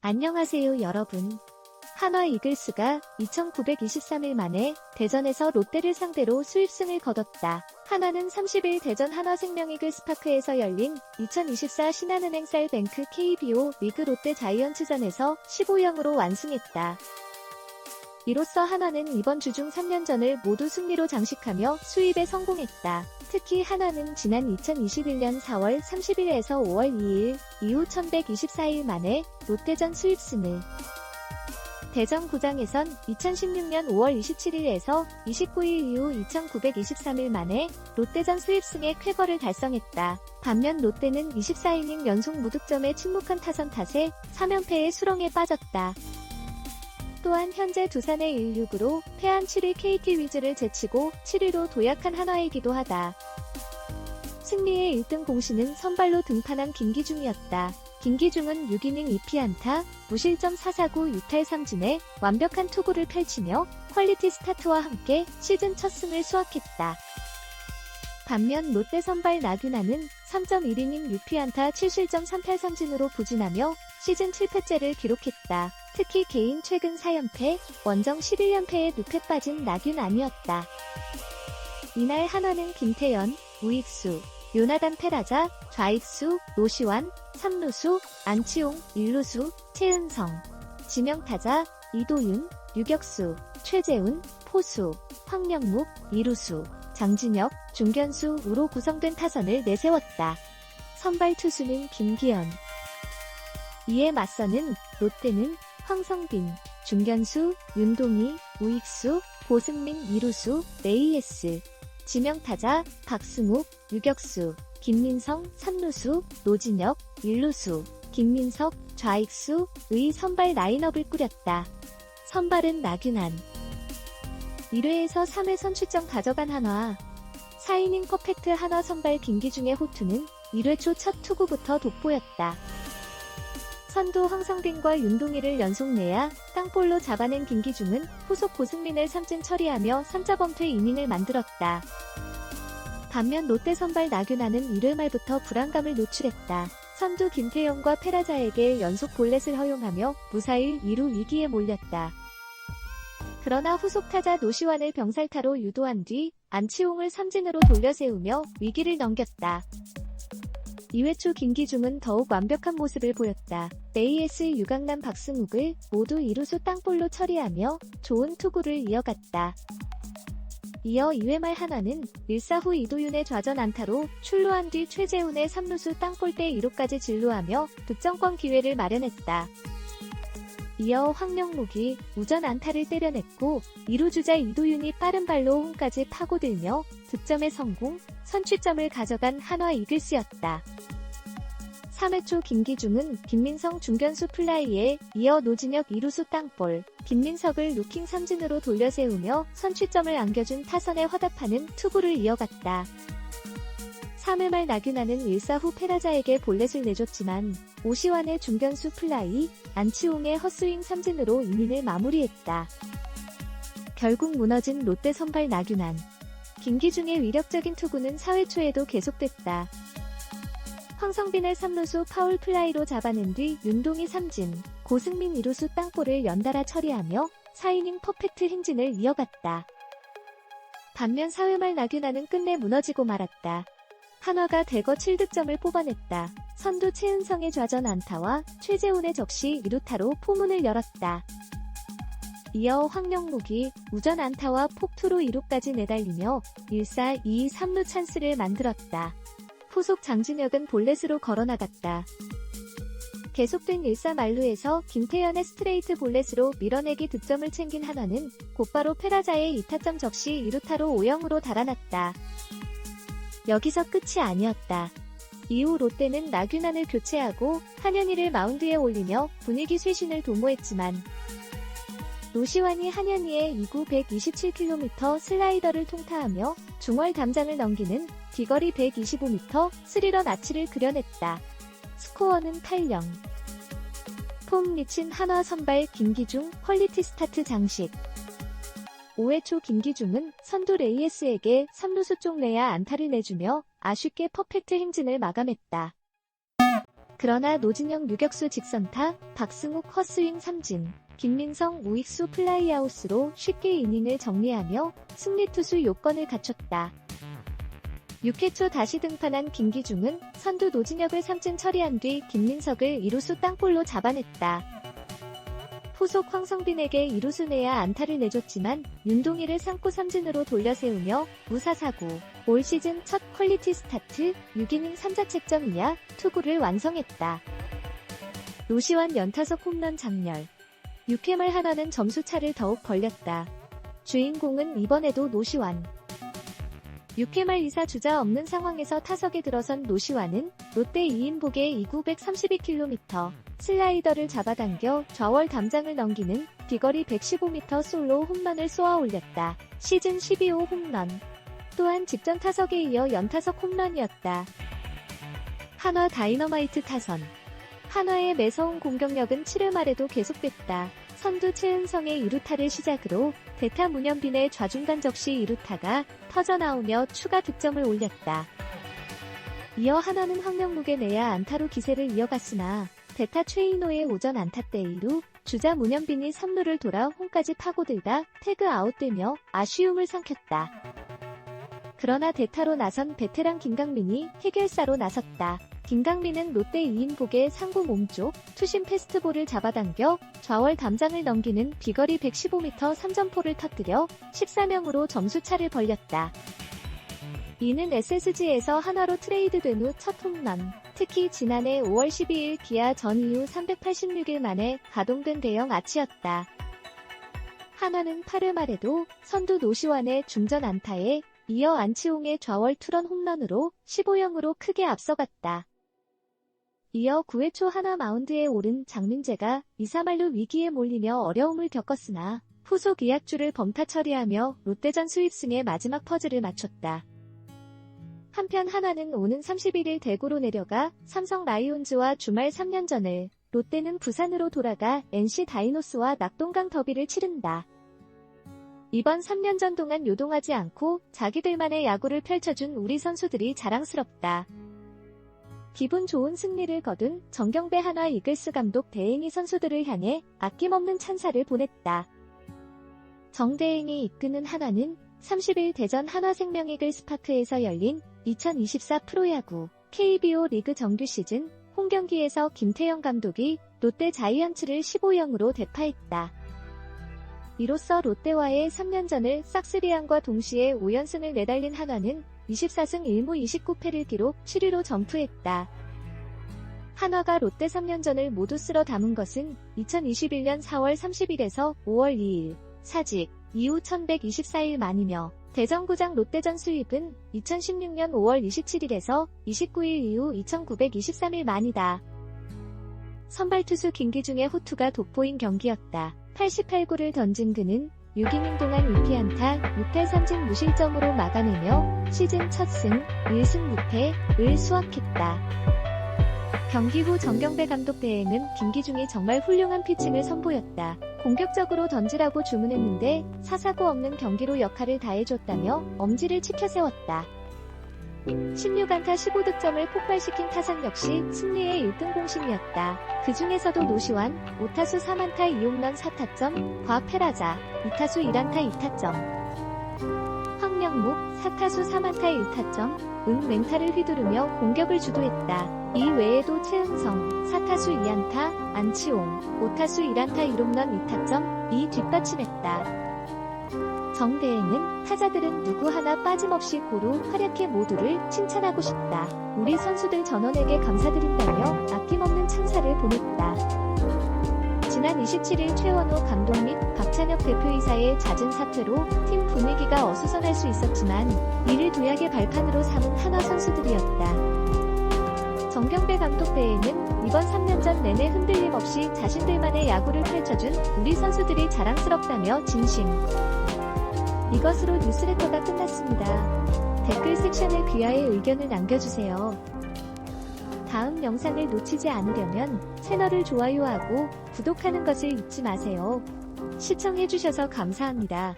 안녕하세요 여러분. 한화 이글스가 2,923일 만에 대전에서 롯데를 상대로 수입승을 거뒀다. 한화는 30일 대전 한화생명 이글스파크에서 열린 2024 신한은행 쌀뱅크 KBO 리그 롯데 자이언츠전에서 15-0으로 완승했다. 이로써 한화는 이번 주중 3연전을 모두 승리로 장식하며 수입에 성공했다. 특히 한화는 지난 2021년 4월 30일에서 5월 2일 이후 1124일 만에 롯데전 수입승을 대전 구장에선 2016년 5월 27일에서 29일 이후 2,923일 만에 롯데전 수입승의 쾌거를 달성했다. 반면 롯데는 24이닝 연속 무득점에 침묵한 타선 탓에 3연패의 수렁에 빠졌다. 또한 현재 두산의 1-6으로 패한 7위 KT 위즈를 제치고 7위로 도약한 한화이기도 하다. 승리의 1등 공신은 선발로 등판한 김기중이었다. 김기중은 6이닝 2피안타, 무실점 4사구 6탈 3진의 완벽한 투구를 펼치며 퀄리티 스타트와 함께 시즌 첫 승을 수확했다. 반면 롯데 선발 나균아는 3.1이닝 6피안타 7실점 3탈 3진으로 부진하며 시즌 7패째를 기록했다. 특히 개인 최근 4연패, 원정 11연패에 늪에 빠진 나균아니었다. 이날 한화는 김태현, 우익수, 요나단 페라자, 좌익수, 노시환, 3루수, 안치홍, 1루수, 최은성, 지명타자, 이도윤, 유격수, 최재훈, 포수, 황명묵, 2루수, 장진혁, 중견수로 구성된 타선을 내세웠다. 선발 투수는 김기현. 이에 맞서는 롯데는 황성빈, 중견수, 윤동희, 우익수, 고승민 2루수, 레이에스, 지명타자, 박승욱, 유격수, 김민성 3루수, 노진혁 1루수, 김민석, 좌익수의 선발 라인업을 꾸렸다. 선발은 나균안. 1회에서 3회 선취점 가져간 한화. 4이닝 퍼펙트 한화 선발 김기중의 호투는 1회 초 첫 투구부터 돋보였다. 선두 황성빈과 윤동희를 연속 내야 땅볼로 잡아낸 김기중은 후속 고승민을 3진 처리하며 3자범퇴 이닝을 만들었다. 반면 롯데 선발 나균아는 1회 말부터 불안감을 노출했다. 선두 김태형과 페라자에게 연속 볼넷을 허용하며 무사히 2루 위기에 몰렸다. 그러나 후속 타자 노시환을 병살타로 유도한 뒤 안치홍을 3진으로 돌려세우며 위기를 넘겼다. 2회 초 김기중은 더욱 완벽한 모습을 보였다. 레이에스 유강남 박승욱을 모두 2루수 땅볼로 처리하며 좋은 투구를 이어갔다. 이어 2회 말 한화는 1사 후 이도윤의 좌전 안타로 출루한 뒤 최재훈의 3루수 땅볼대 2루까지 진루하며 득점권 기회를 마련했다. 이어 황명묵이 우전 안타를 때려냈고 2루 주자 이도윤이 빠른 발로 홈까지 파고들며 득점에 성공, 선취점을 가져간 한화 이글스였다. 3회 초 김기중은 김민성 중견수 플라이에 이어 노진혁 2루수 땅볼, 김민석을 루킹 3진으로 돌려세우며 선취점을 안겨준 타선에 화답하는 투구를 이어갔다. 3회 말 나균아는 1사 후 페라자에게 볼넷을 내줬지만 오시환의 중견수 플라이, 안치홍의 헛스윙 3진으로 이닝을 마무리했다. 결국 무너진 롯데 선발 나균안. 김기중의 위력적인 투구는 4회 초에도 계속됐다. 황성빈을 3루수 파울 플라이로 잡아낸 뒤 윤동희 3진, 고승민 2루수 땅볼을 연달아 처리하며 4이닝 퍼펙트 행진을 이어갔다. 반면 4회 말 나균아는 끝내 무너지고 말았다. 한화가 대거 7득점을 뽑아냈다. 선두 최은성의 좌전 안타와 최재훈의 적시 2루타로 포문을 열었다. 이어 황명묵이 우전 안타와 폭투로 2루까지 내달리며 1사 2, 3루 찬스를 만들었다. 후속 장진혁은 볼넷으로 걸어나갔다. 계속된 1사 만루에서 김태현의 스트레이트 볼넷으로 밀어내기 득점을 챙긴 한화는 곧바로 페라자의 2타점 적시 2루타로 5-0으로 달아났다. 여기서 끝이 아니었다. 이후 롯데는 나균안을 교체하고 한현희를 마운드에 올리며 분위기 쇄신을 도모했지만 노시환이 한현희의 2구 127km 슬라이더를 통타하며 중월 담장을 넘기는 비거리 125m 스리런 아치를 그려냈다. 스코어는 8-0. 폼 미친 한화 선발 김기중 퀄리티 스타트 장식. 5회 초 김기중은 선두 레이에스에게 3루수 쪽 내야 안타를 내주며 아쉽게 퍼펙트 행진을 마감했다. 그러나 노진영 유격수 직선타, 박승욱 헛스윙 삼진, 김민성 우익수 플라이아웃으로 쉽게 이닝을 정리하며 승리 투수 요건을 갖췄다. 6회 초 다시 등판한 김기중은 선두 노진혁을 삼진 처리한 뒤 김민석을 2루수 땅볼로 잡아냈다. 후속 황성빈에게 2루수 내야 안타를 내줬지만 윤동희를 삼구 삼진으로 돌려세우며 무사사구, 올 시즌 첫 퀄리티 스타트, 6이닝 3자책점 이하 투구를 완성했다. 노시환 연타석 홈런 장렬. 6회 말 하나는 점수차를 더욱 벌렸다. 주인공은 이번에도 노시환. 6회 말 2사 주자 없는 상황에서 타석에 들어선 노시환은 롯데 2인복의 2,932km 슬라이더를 잡아당겨 좌월 담장을 넘기는 비거리 115m 솔로 홈런을 쏘아 올렸다. 시즌 12호 홈런. 또한 직전 타석에 이어 연타석 홈런이었다. 한화 다이너마이트 타선. 한화의 매서운 공격력은 7회 말에도 계속됐다. 선두 최은성의 2루타를 시작으로 대타 문현빈의 좌중간 적시 2루타가 터져나오며 추가 득점을 올렸다. 이어 한화는 황명묵의 내야 안타로 기세를 이어갔으나 대타 최인호의 오전 안타 때 2루, 주자 문현빈이 3루를 돌아 홈까지 파고들다 태그 아웃되며 아쉬움을 삼켰다. 그러나 대타로 나선 베테랑 김강민이 해결사로 나섰다. 김강민은 롯데 2인복의 상구 몸쪽 투심 패스트볼을 잡아당겨 좌월 담장을 넘기는 비거리 115m 3점포를 터뜨려 14명으로 점수차를 벌렸다. 이는 SSG에서 한화로 트레이드된 후 첫 홈런. 특히 지난해 5월 12일 기아 전 이후 386일 만에 가동된 대형 아치였다. 한화는 8회 말에도 선두 노시환의 중전 안타에 이어 안치홍의 좌월 투런 홈런으로 15-0으로 크게 앞서갔다. 이어 9회 초 한화 마운드에 오른 장민재가 2-3할로 위기에 몰리며 어려움을 겪었으나 후속 이약주를 범타 처리하며 롯데전 수입승의 마지막 퍼즐을 맞췄다. 한편 한화는 오는 31일 대구로 내려가 삼성 라이온즈와 주말 3연전을, 롯데는 부산으로 돌아가 NC 다이노스와 낙동강 더비를 치른다. 이번 3년전 동안 요동하지 않고 자기들만의 야구를 펼쳐준 우리 선수들이 자랑스럽다. 기분 좋은 승리를 거둔 정경배 한화 이글스 감독 대행이 선수들을 향해 아낌없는 찬사를 보냈다. 정 대행이 이끄는 한화는 30일 대전 한화생명 이글스파크에서 열린 2024 프로야구 KBO 리그 정규 시즌 홈경기에서 김태형 감독이 롯데 자이언츠를 15-0으로 대파했다. 이로써 롯데와의 3연전을 싹쓸이함과 동시에 5연승을 내달린 한화는 24승 1무 29패를 기록 7위로 점프했다. 한화가 롯데 3연전을 모두 쓸어 담은 것은 2021년 4월 30일에서 5월 2일, 사직, 이후 1124일 만이며 대전구장 롯데전 수입은 2016년 5월 27일에서 29일 이후 2923일 만이다. 선발투수 김기중의 호투가 돋보인 경기였다. 88구를 던진 그는 6이닝 동안 2피안타, 6회 삼진 무실점으로 막아내며 시즌 첫 승, 1승 6패를 수확했다. 경기 후 정경배 감독 대행은 김기중이 정말 훌륭한 피칭을 선보였다. 공격적으로 던지라고 주문했는데 사사고 없는 경기로 역할을 다해줬다며 엄지를 치켜세웠다. 16안타 15득점을 폭발시킨 타선 역시 승리의 1등 공신이었다. 그 중에서도 노시환, 5타수 3안타 2홈런 4타점, 과페라자, 2타수 1안타 2타점, 황명묵, 4타수 3안타 1타점, 맹타를 휘두르며 공격을 주도했다. 이 외에도 최은성, 4타수 2안타, 안치홍, 5타수 1안타 1홈런 2타점, 뒷받침했다. 정 대행은 타자들은 누구 하나 빠짐없이 고루 활약해 모두를 칭찬하고 싶다. 우리 선수들 전원에게 감사드린다며 아낌없는 찬사를 보냈다. 지난 27일 최원호 감독 및 박찬혁 대표이사의 잦은 사퇴로 팀 분위기가 어수선할 수 있었지만 이를 도약의 발판으로 삼은 한화 선수들이었다. 정경배 감독 대행은 이번 3년전 내내 흔들림 없이 자신들만의 야구를 펼쳐준 우리 선수들이 자랑스럽다며 진심. 이것으로 뉴스레터가 끝났습니다. 댓글 섹션에 귀하의 의견을 남겨주세요. 다음 영상을 놓치지 않으려면 채널을 좋아요하고 구독하는 것을 잊지 마세요. 시청해주셔서 감사합니다.